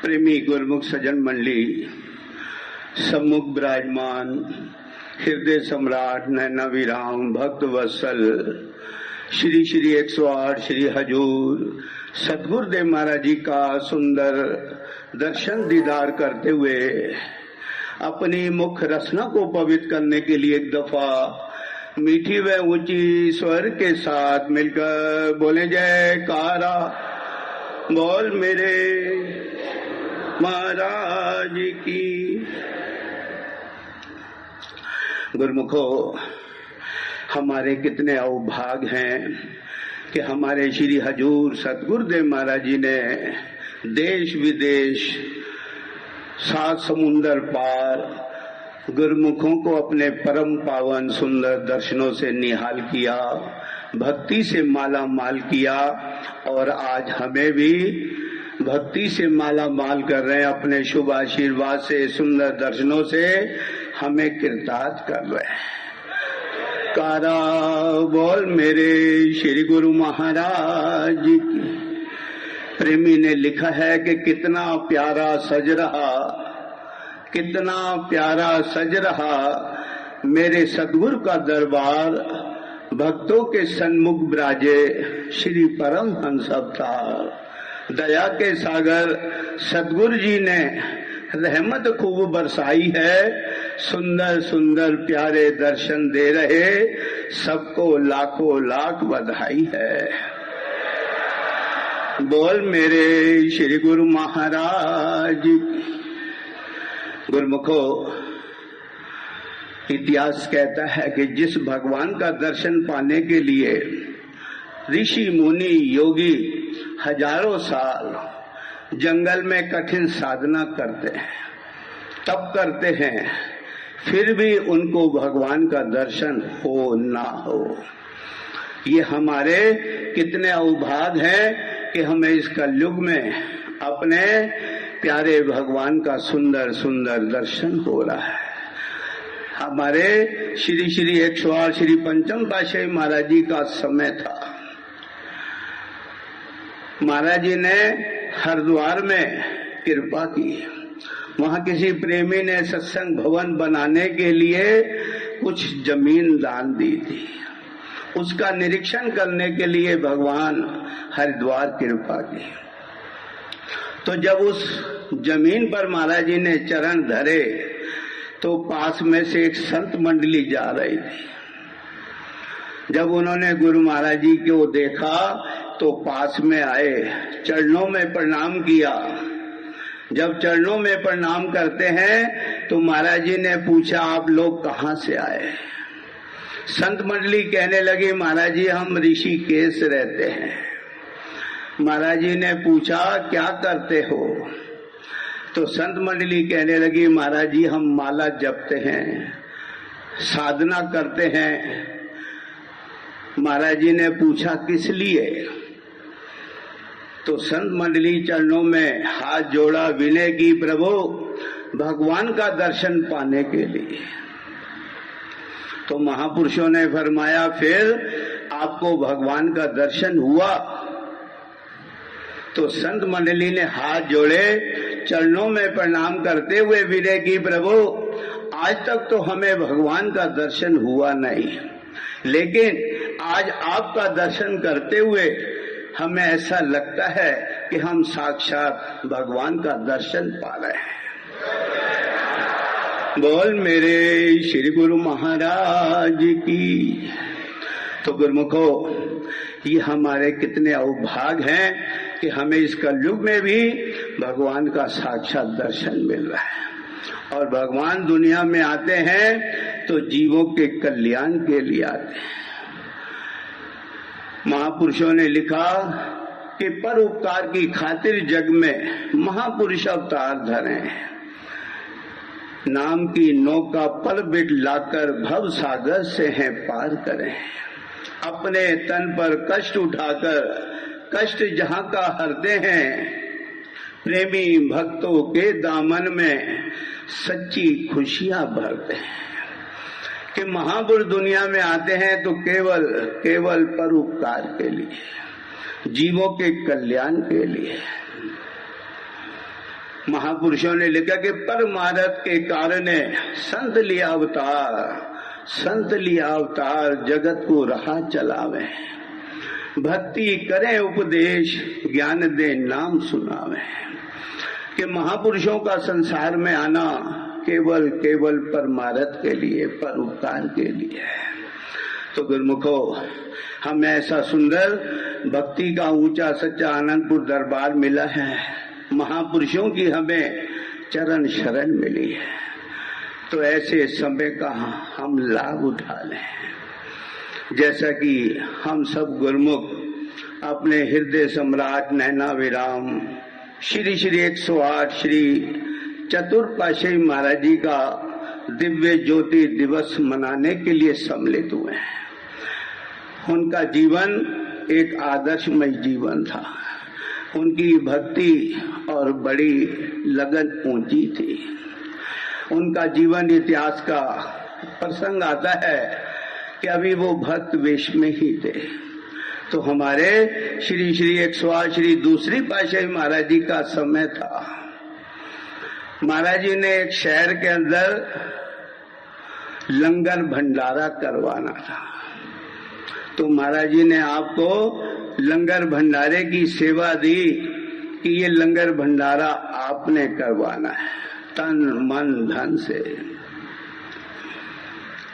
प्रेमी गुरमुख सज्जन मंडली, सम्मुख विराजमान हृदय सम्राट नैना विराम भक्त वत्सल श्री श्री 108 श्री हजूर सतगुरुदेव महाराज जी का सुंदर दर्शन दीदार करते हुए अपनी मुख रसना को पवित्र करने के लिए एक दफा मीठी व ऊंची स्वर के साथ मिलकर बोले जयकारा। बोल मेरे महाराज की। गुरुमुखो, हमारे कितने अवभाग हैं कि हमारे श्री हजूर सतगुरुदेव महाराज जी ने देश विदेश 7 समुंदर पार गुरुमुखों को अपने परम पावन सुंदर दर्शनों से निहाल किया, भक्ति से माला माल किया और आज हमें भी भक्ति से माला माल कर रहे हैं। अपने शुभ आशीर्वाद से सुंदर दर्शनों से हमें कृतार्थ कर रहे हैं। कारा बोल मेरे श्री गुरु महाराज की। प्रेमी ने लिखा है कि कितना प्यारा सज रहा, कितना प्यारा सज रहा मेरे सतगुरु का दरबार, भक्तों के सन्मुख विराजे श्री परम हंस अवतार। दया के सागर सतगुरु जी ने रहमत खूब बरसाई है, सुंदर सुंदर प्यारे दर्शन दे रहे, सबको लाखों लाख बधाई है। बोल मेरे श्री गुरु महाराज। गुरुमुखो, इतिहास कहता है कि जिस भगवान का दर्शन पाने के लिए ऋषि मुनि योगी हजारों साल जंगल में कठिन साधना करते हैं, तप करते हैं, फिर भी उनको भगवान का दर्शन हो ना हो। ये हमारे कितने अवभाग हैं कि हमें इस कलयुग में अपने प्यारे भगवान का सुंदर सुंदर दर्शन हो रहा है। हमारे श्री श्री 108 श्री पंचम पातशाही महाराज जी का समय था। महाराज जी ने हरिद्वार में कृपा की। वहां किसी प्रेमी ने सत्संग भवन बनाने के लिए कुछ जमीन दान दी थी। उसका निरीक्षण करने के लिए भगवान हरिद्वार कृपा की। तो जब उस जमीन पर महाराज जी ने चरण धरे तो पास में से एक संत मंडली जा रही थी। जब उन्होंने गुरु महाराज जी को देखा तो पास में आए, चरणों में प्रणाम किया। जब चरणों में प्रणाम करते हैं तो महाराज जी ने पूछा, आप लोग कहाँ से आए? संत मंडली कहने लगी, महाराज जी हम ऋषिकेश रहते हैं। महाराज जी ने पूछा, क्या करते हो? तो संत मंडली कहने लगी, महाराज जी हम माला जपते हैं, साधना करते हैं। महाराज जी ने पूछा, किस लिए? तो संत मंडली चरणों में हाथ जोड़ा, विनय की, प्रभु भगवान का दर्शन पाने के लिए। तो महापुरुषों ने फरमाया, फिर आपको भगवान का दर्शन हुआ? तो संत मंडली ने हाथ जोड़े, चरणों में प्रणाम करते हुए विनय की, प्रभु आज तक तो हमें भगवान का दर्शन हुआ नहीं, लेकिन आज आपका दर्शन करते हुए हमें ऐसा लगता है कि हम साक्षात भगवान का दर्शन पा रहे हैं। बोल मेरे श्री गुरु महाराज की। तो गुरुमुखो, ये हमारे कितने अवभाग हैं कि हमें इस कलयुग में भी भगवान का साक्षात दर्शन मिल रहा है। और भगवान दुनिया में आते हैं तो जीवों के कल्याण के लिए आते हैं। महापुरुषों ने लिखा कि परोपकार की खातिर जग में महापुरुष अवतार धरे, नाम की नौका पल बिट लाकर भव सागर से हैं पार करें। अपने तन पर कष्ट उठाकर कष्ट जहां का हरते हैं, प्रेमी भक्तों के दामन में सच्ची खुशियां भरते हैं। कि महापुरुष दुनिया में आते हैं तो केवल केवल परोपकार के लिए, जीवों के कल्याण के लिए। महापुरुषों ने लिखा कि परमारथ के कारण संत लिया अवतार जगत को राह चलावे, भक्ति करें उपदेश ज्ञान दे नाम सुनावे। कि महापुरुषों का संसार में आना केवल परमारथ के लिए, परोपकार के लिए है। तो गुरुमुखो, हमें ऐसा सुंदर भक्ति का ऊंचा सच्चा आनंदपुर दरबार मिला है, महापुरुषों की हमें चरण शरण मिली है। तो ऐसे समय का हम लाभ उठा लें। जैसा कि हम सब गुरुमुख अपने हृदय सम्राट नैना विराम श्री 108 श्री चतुर्पाशाही महाराज जी का दिव्य ज्योति दिवस मनाने के लिए सम्मिलित हुए हैं। उनका जीवन एक आदर्शमय जीवन था। उनकी भक्ति और बड़ी लगन ऊंची थी। उनका जीवन इतिहास का प्रसंग आता है कि अभी वो भक्त वेश में ही थे। तो हमारे श्री 108 श्री दूसरी पातशाही महाराज जी का समय था। महाराज जी ने एक शहर के अंदर लंगर भंडारा करवाना था। तो महाराज जी ने आपको लंगर भंडारे की सेवा दी कि ये लंगर भंडारा आपने करवाना है तन मन धन से।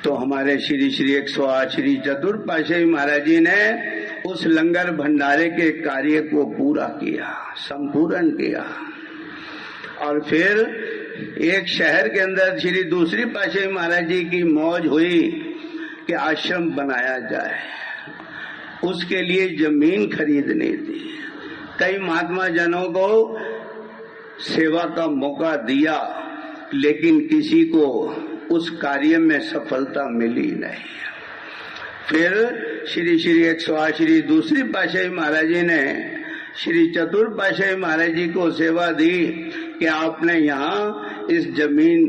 तो हमारे श्री 108 श्री चतुर्पाशाही महाराज जी ने उस लंगर भंडारे के कार्य को पूरा किया, संपूर्ण किया। और फिर एक शहर के अंदर श्री दूसरी पातशाही महाराज जी की मौज हुई कि आश्रम बनाया जाए। उसके लिए जमीन खरीदनी थी। कई महात्मा जनों को सेवा का मौका दिया, लेकिन किसी को उस कार्य में सफलता मिली नहीं। फिर श्री 108 श्री दूसरी पातशाही महाराज जी ने श्री चतुर्पाशाही महाराज जी को सेवा दी कि आपने यहाँ इस जमीन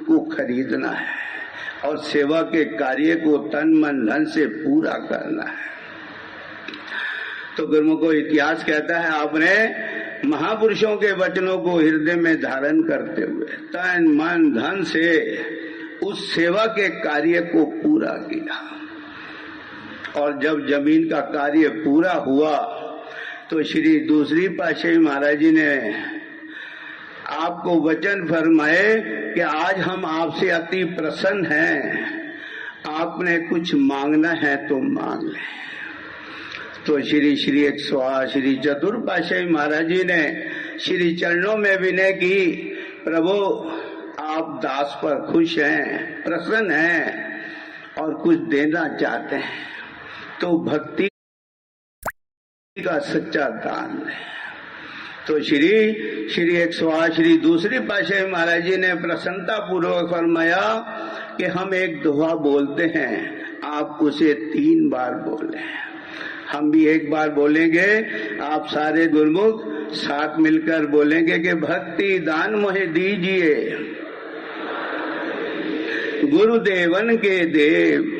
को खरीदना है और सेवा के कार्य को तन मन धन से पूरा करना है। तो गुरुमुख को इतिहास कहता है, आपने महापुरुषों के वचनों को हृदय में धारण करते हुए तन मन धन से उस सेवा के कार्य को पूरा किया। और जब जमीन का कार्य पूरा हुआ तो श्री दूसरी पातशाही महाराज जी ने आपको वचन फरमाए कि आज हम आपसे अति प्रसन्न हैं, आपने कुछ मांगना है तो मांग लें। तो श्री 108 श्री चतुर्पाशाही महाराज जी ने श्री चरणों में विनय की, प्रभु आप दास पर खुश हैं, प्रसन्न हैं और कुछ देना चाहते हैं तो भक्ति का सच्चा दान है। तो श्री 108 श्री दूसरी पातशाही महाराज जी ने प्रसन्नता पूर्वक फरमाया कि हम एक दोहा बोलते हैं, आप उसे 3 बार बोलें। हम भी एक बार बोलेंगे, आप सारे गुरुमुख साथ मिलकर बोलेंगे कि भक्ति दान मोहे दीजिए, गुरुदेवन के देव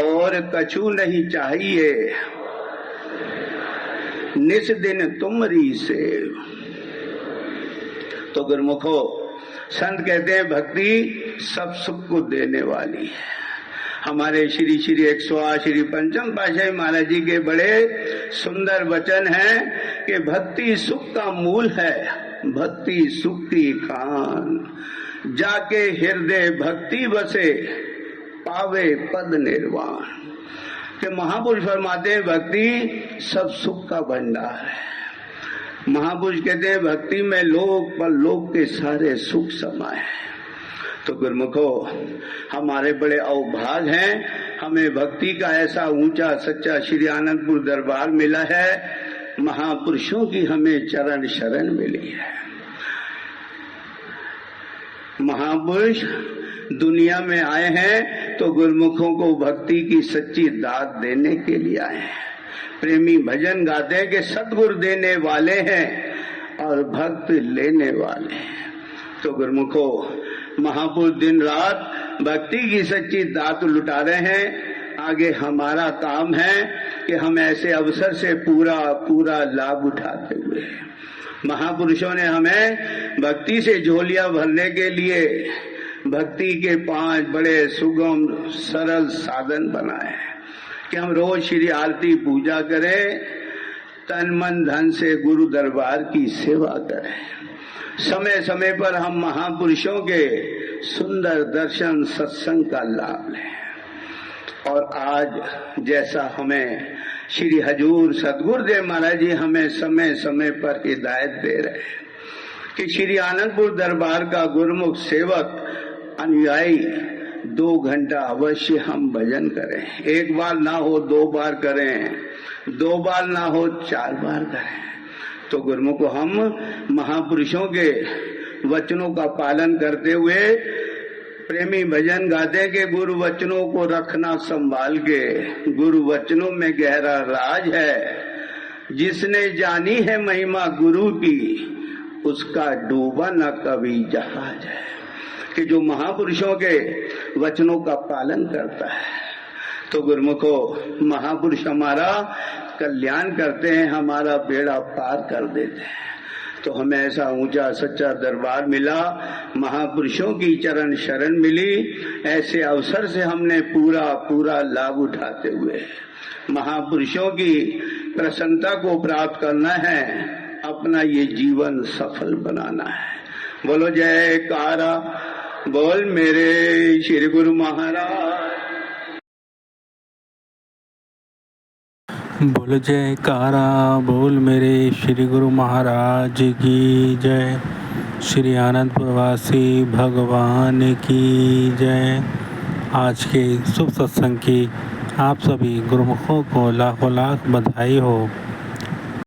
और कछु नहीं चाहिए, निस दिन तुमरी सेव। तो गुरुमुखो, संत कहते हैं भक्ति सब सुख को देने वाली है। हमारे श्री 108 श्री पंचम पातशाही महाराज जी के बड़े सुंदर वचन हैं कि भक्ति सुख का मूल है, भक्ति सुख की खान, जाके हृदय भक्ति बसे पावे पद निर्वाण। कि महापुरुष फरमाते हैं भक्ति सब सुख का भंडार है। महापुरुष कहते हैं भक्ति में लोक पर लोक के सारे सुख समाये हैं। तो गुरुमुखो, हमारे बड़े अवभाग हैं, हमें भक्ति का ऐसा ऊंचा सच्चा श्री आनंदपुर दरबार मिला है, महापुरुषों की हमें चरण शरण मिली है। महापुरुष दुनिया में आए हैं तो गुरुमुखों को भक्ति की सच्ची दात देने के लिए आए हैं। प्रेमी भजन गाते हैं कि सतगुरु देने वाले हैं और भक्त लेने वाले हैं। तो गुरुमुखो, महापुरुष दिन रात भक्ति की सच्ची दात लुटा रहे हैं। आगे हमारा काम है कि हम ऐसे अवसर से पूरा लाभ उठाते हुए महापुरुषों ने हमें भक्ति से झोलियां भरने के लिए भक्ति के 5 बड़े सुगम सरल साधन बनाए हैं कि हम रोज श्री आरती पूजा करें, तन मन धन से गुरु दरबार की सेवा करें, समय समय पर हम महापुरुषों के सुंदर दर्शन सत्संग का लाभ लें। और आज जैसा हमें श्री हजूर सतगुरुदेव महाराज जी हमें समय समय पर हिदायत दे रहे हैं कि श्री आनंदपुर दरबार का गुरुमुख सेवक अनुयायी 2 घंटा अवश्य हम भजन करें। 1 बार ना हो 2 बार करें, 2 बार ना हो 4 बार करें। तो गुरुमुख को हम महापुरुषों के वचनों का पालन करते हुए प्रेमी भजन गाते के गुरु वचनों को रखना संभाल के। गुरु वचनों में गहरा राज है, जिसने जानी है महिमा गुरु की, उसका डूबा न कभी जहाज है। कि जो महापुरुषों के वचनों का पालन करता है तो गुरुमुखो महापुरुष हमारा कल्याण करते हैं, हमारा बेड़ा पार कर देते हैं। तो हमें ऐसा ऊंचा सच्चा दरबार मिला, महापुरुषों की चरण शरण मिली। ऐसे अवसर से हमने पूरा लाभ उठाते हुए महापुरुषों की प्रसन्नता को प्राप्त करना है, अपना ये जीवन सफल बनाना है। बोलो जयकारा बोल मेरे श्री गुरु महाराज। बोल जयकारा बोल मेरे श्री गुरु महाराज की जय। श्री आनंदपुर वासी भगवान की जय। आज के शुभ सत्संग की आप सभी गुरुमुखों को लाखों लाख बधाई हो।